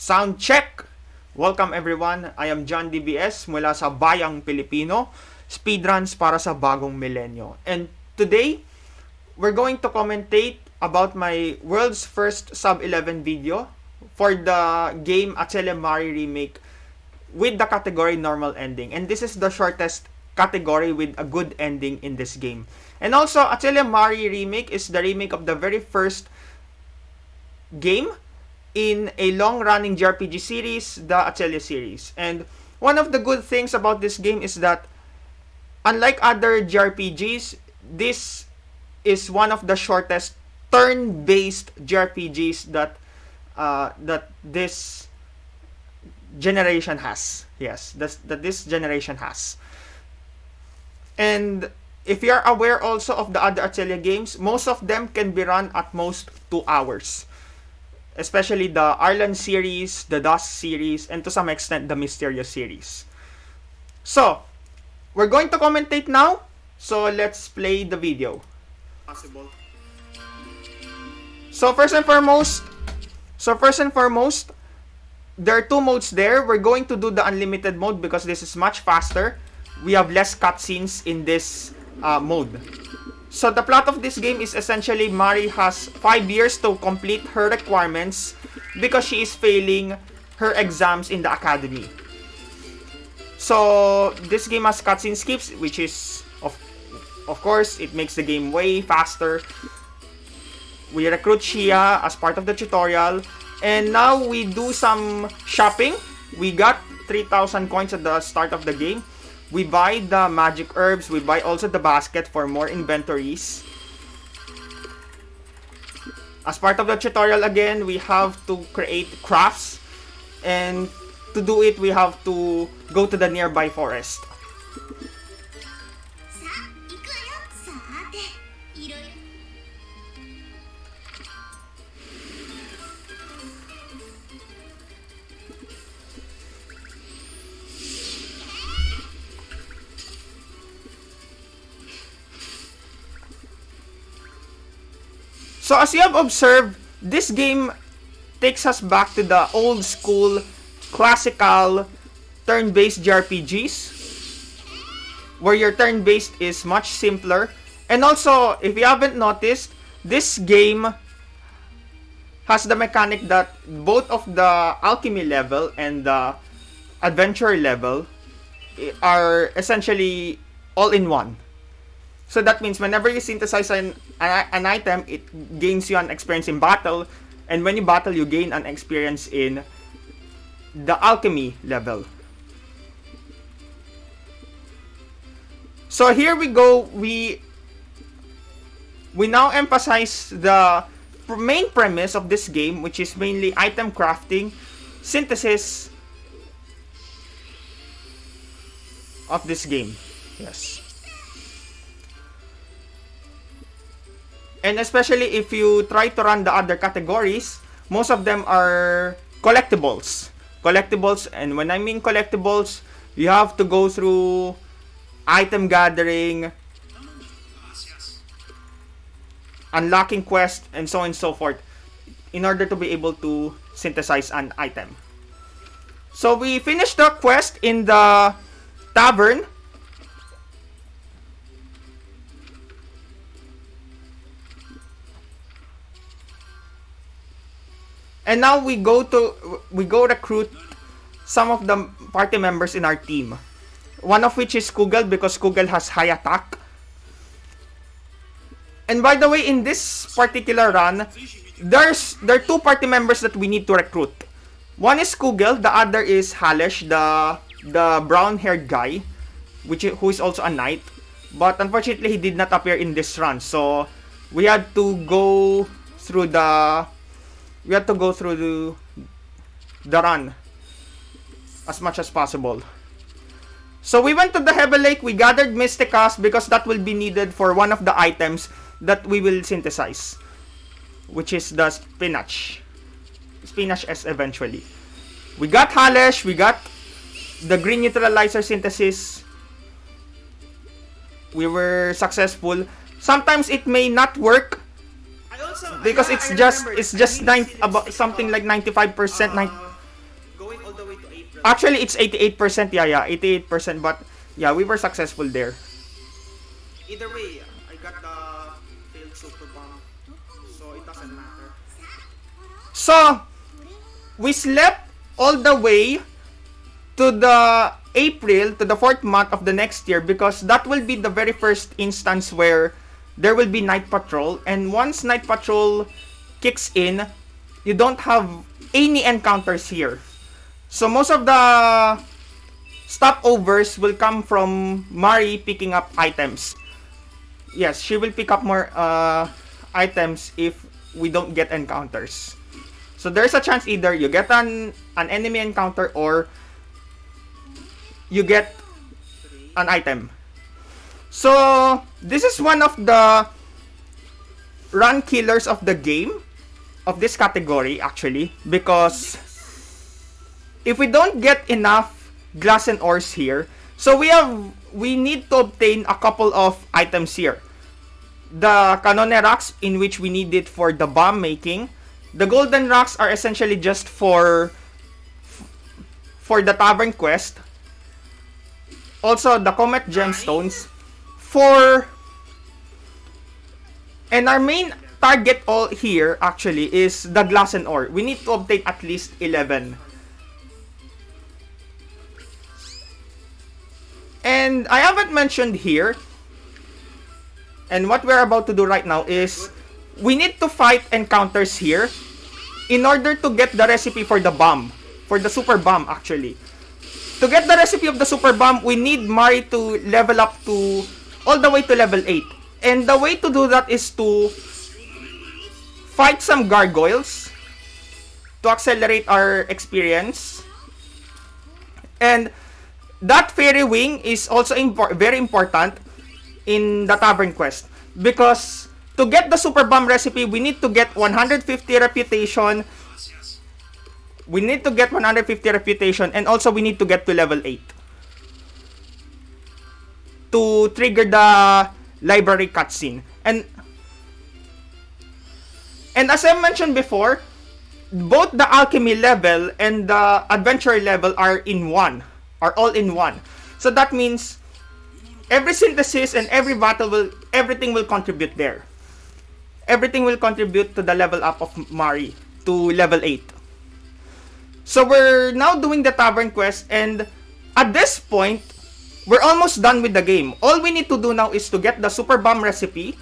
Sound check! Welcome everyone, I am John DBS mula sa Bayang Pilipino, speedruns para sa bagong milenyo. And today, we're going to commentate about my world's first sub-11 video for the game Atelier Remake with the category normal ending. And this is the shortest category with a good ending in this game. And also, Atelier Remake is the remake of the very first game in a long-running JRPG series, the Atelier series. And one of the good things about this game is that, unlike other JRPGs, this is one of the shortest turn-based JRPGs that this generation has. Yes, that this generation has. And if you are aware also of the other Atelier games, most of them can be run at most 2 hours. Especially the Arlan series, the Dust series, and to some extent the Mysterious series. So, we're going to commentate now. So, let's play the video. Possible. So first and foremost, there are 2 modes there. We're going to do the unlimited mode because this is much faster. We have less cutscenes in this mode. So the plot of this game is essentially Mari has 5 years to complete her requirements because she is failing her exams in the academy. So this game has cutscene skips, which is of course it makes the game way faster. We recruit Shia as part of the tutorial, and now we do some shopping. We got 3,000 coins at the start of the game. We buy the magic herbs. We buy also the basket for more inventories. As part of the tutorial again, we have to create crafts. And to do it, we have to go to the nearby forest. So as you have observed, this game takes us back to the old school, classical, turn-based JRPGs, where your turn-based is much simpler. And also, if you haven't noticed, this game has the mechanic that both of the alchemy level and the adventure level are essentially all in one. So that means whenever you synthesize an item, it gains you an experience in battle. And when you battle, you gain an experience in the alchemy level. So here we go. We now emphasize the main premise of this game, which is mainly item crafting, synthesis of this game. Yes. And especially if you try to run the other categories, most of them are collectibles. And when I mean collectibles, you have to go through item gathering, unlocking quests, and so on and so forth in order to be able to synthesize an item. So we finished the quest in the tavern. And now we go recruit some of the party members in our team. One of which is Kugel, because Kugel has high attack. And by the way, in this particular run, there are 2 party members that we need to recruit. One is Kugel, the other is Halesh, the brown-haired guy, who is also a knight. But unfortunately, he did not appear in this run, so we had to go through the run as much as possible. So we went to the Heavy Lake, we gathered Mysticas because that will be needed for one of the items that we will synthesize, which is the Spinach S eventually. We got Halesh, we got the green neutralizer synthesis. We were successful. Sometimes it may not work because it's just about something like 95%. Actually, it's 88%. Yeah, yeah, 88%. But yeah, we were successful there. Either way, I got the failed super bomb, so it doesn't matter. So we slept all the way to the April, to the fourth month of the next year, because that will be the very first instance where there will be night patrol. And once night patrol kicks in, you don't have any encounters here. So most of the stopovers will come from Mari picking up items. Yes, she will pick up more items if we don't get encounters. So there's a chance either you get an enemy encounter or you get an item. So this is one of the run killers of the game, of this category actually, because if we don't get enough glass and ores here, so we need to obtain a couple of items here. The Canone rocks, in which we need it for the bomb making. The golden rocks are essentially just for the tavern quest. Also the comet gemstones for, and our main target all here actually is the glass and ore. We need to obtain at least 11. And I haven't mentioned here, and what we're about to do right now is we need to fight encounters here in order to get the recipe for the bomb, for the super bomb actually. To get the recipe of the super bomb, we need Mari to level up to all the way to level 8. And the way to do that is to fight some gargoyles to accelerate our experience. And that fairy wing is also very important in the tavern quest, because to get the super bomb recipe, we need to get 150 reputation. We need to get 150 reputation, and also we need to get to level 8 to trigger the library cutscene. And as I mentioned before, both the alchemy level and the adventure level are all in one. So that means every synthesis and every battle everything will contribute there. Everything will contribute to the level up of Mari to level 8. So we're now doing the tavern quest, and at this point, we're almost done with the game. All we need to do now is to get the super bomb recipe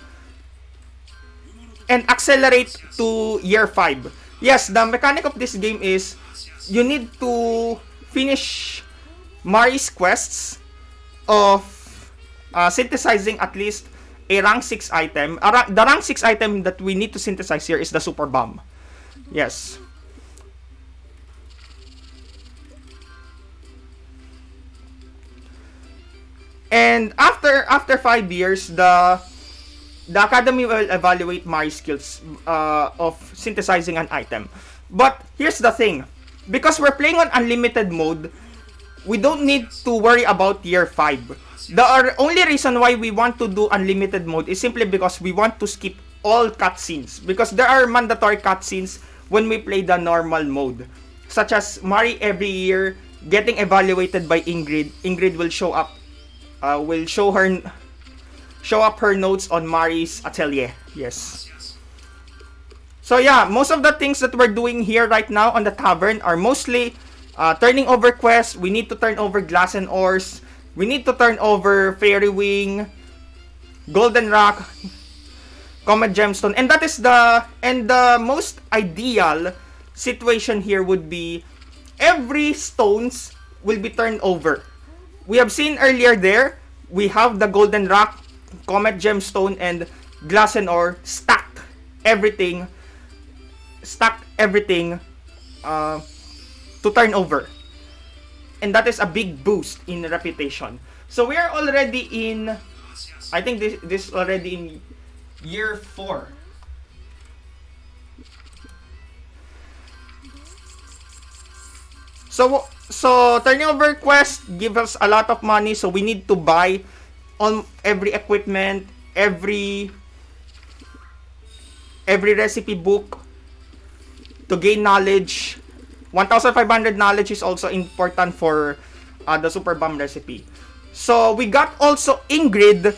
and accelerate to year 5. Yes, the mechanic of this game is you need to finish Mari's quests of synthesizing at least a rank 6 item. The rank 6 item that we need to synthesize here is the super bomb. Yes. And after 5 years, the academy will evaluate my skills of synthesizing an item. But here's the thing, because we're playing on unlimited mode, we don't need to worry about year 5. The only reason why we want to do unlimited mode is simply because we want to skip all cutscenes, because there are mandatory cutscenes when we play the normal mode, such as Mari every year getting evaluated by Ingrid. Ingrid will show up. Will show up her notes on Mari's Atelier. Yes. So yeah, most of the things that we're doing here right now on the tavern are mostly turning over quests. We need to turn over glass and ores. We need to turn over fairy wing, golden rock, comet gemstone, and that is the most ideal situation here would be every stones will be turned over. We have seen earlier there, we have the golden rock, comet gemstone, and glass and ore stacked everything to turn over. And that is a big boost in reputation. So we are already in, I think this is already in year 4. So turning over quest gives us a lot of money, so we need to buy on every equipment, every recipe book to gain knowledge, 1,500 knowledge is also important for the Super Bomb recipe. So we got also Ingrid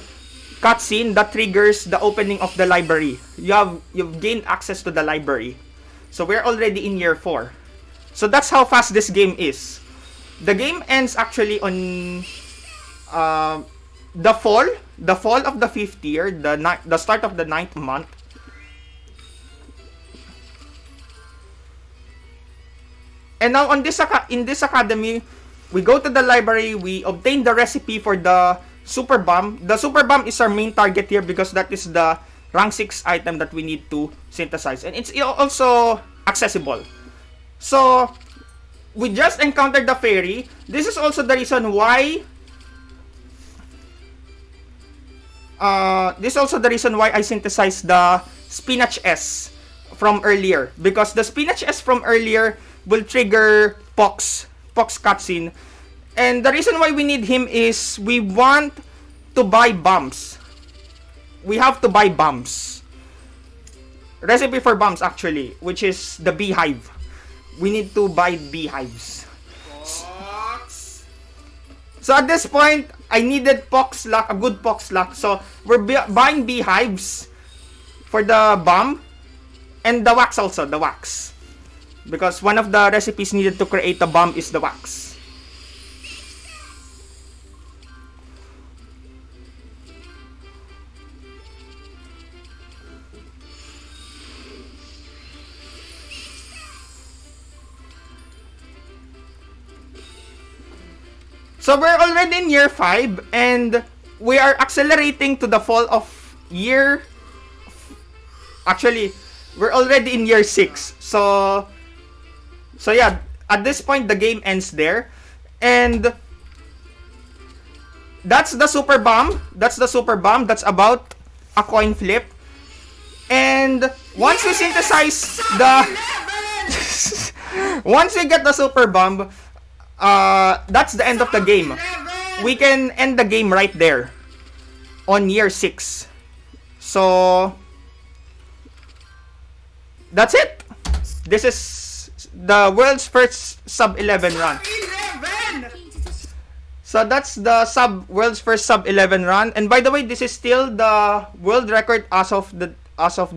cutscene that triggers the opening of the library. You've gained access to the library. So we're already in year 4. So that's how fast this game is. The game ends actually on the fall of the 5th year, the start of the 9th month. And now in this academy, we go to the library, we obtain the recipe for the Super Bomb. The Super Bomb is our main target here because that is the rank 6 item that we need to synthesize. And it's also accessible. So, we just encountered the fairy. This is also the reason why I synthesized the Spinach S from earlier. Because the Spinach S from earlier will trigger Pox cutscene. And the reason why we need him is we want to buy bombs. We have to buy bombs. Recipe for bombs actually, which is the beehive. We need to buy beehives. Pox. So at this point, I needed Pox luck, a good Pox luck. So we're buying beehives for the bomb and the wax also, the wax. Because one of the recipes needed to create a bomb is the wax. So we're already in year 5 and we are accelerating to the fall of year... Actually, we're already in year 6. So yeah, at this point the game ends there. And that's the Super Bomb. That's about a coin flip. And once we synthesize once we get the Super Bomb, that's the end of the game. We can end the game right there on year 6. So that's it. This is the world's first sub 11 run. So that's the world's first sub 11 run. And by the way, this is still the world record as of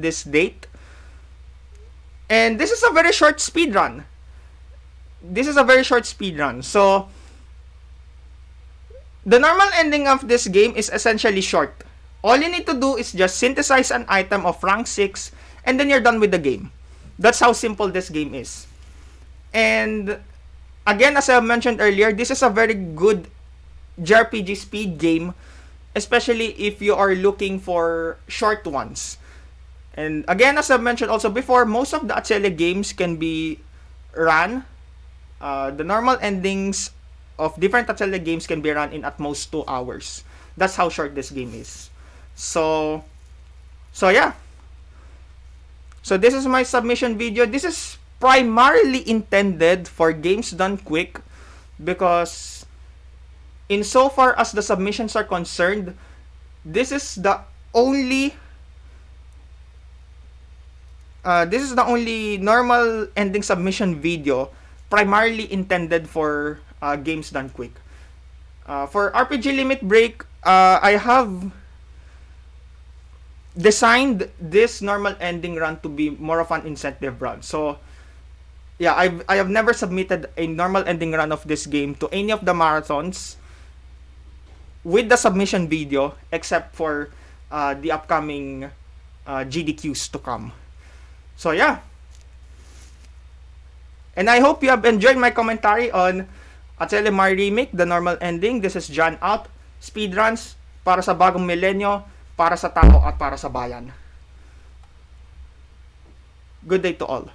this date. And this is a very short speed run. So the normal ending of this game is essentially short. All you need to do is just synthesize an item of rank 6 and then you're done with the game. That's how simple this game is. And again, as I mentioned earlier, this is a very good JRPG speed game, especially if you are looking for short ones. And again, as I mentioned also before, most of the Atelier games can be run. The normal endings of different Atelier games can be run in at most 2 hours. That's how short this game is. So yeah. So this is my submission video. This is primarily intended for games done quick because insofar as the submissions are concerned, this is the only normal ending submission video primarily intended for games done quick. For RPG Limit Break, I have designed this normal ending run to be more of an incentive run. So yeah, I have never submitted a normal ending run of this game to any of the marathons with the submission video except for the upcoming GDQs to come. So yeah. And I hope you have enjoyed my commentary on Atelier Remake, the normal ending. This is John out. Speedruns para sa bagong milenyo, para sa tao at para sa bayan. Good day to all.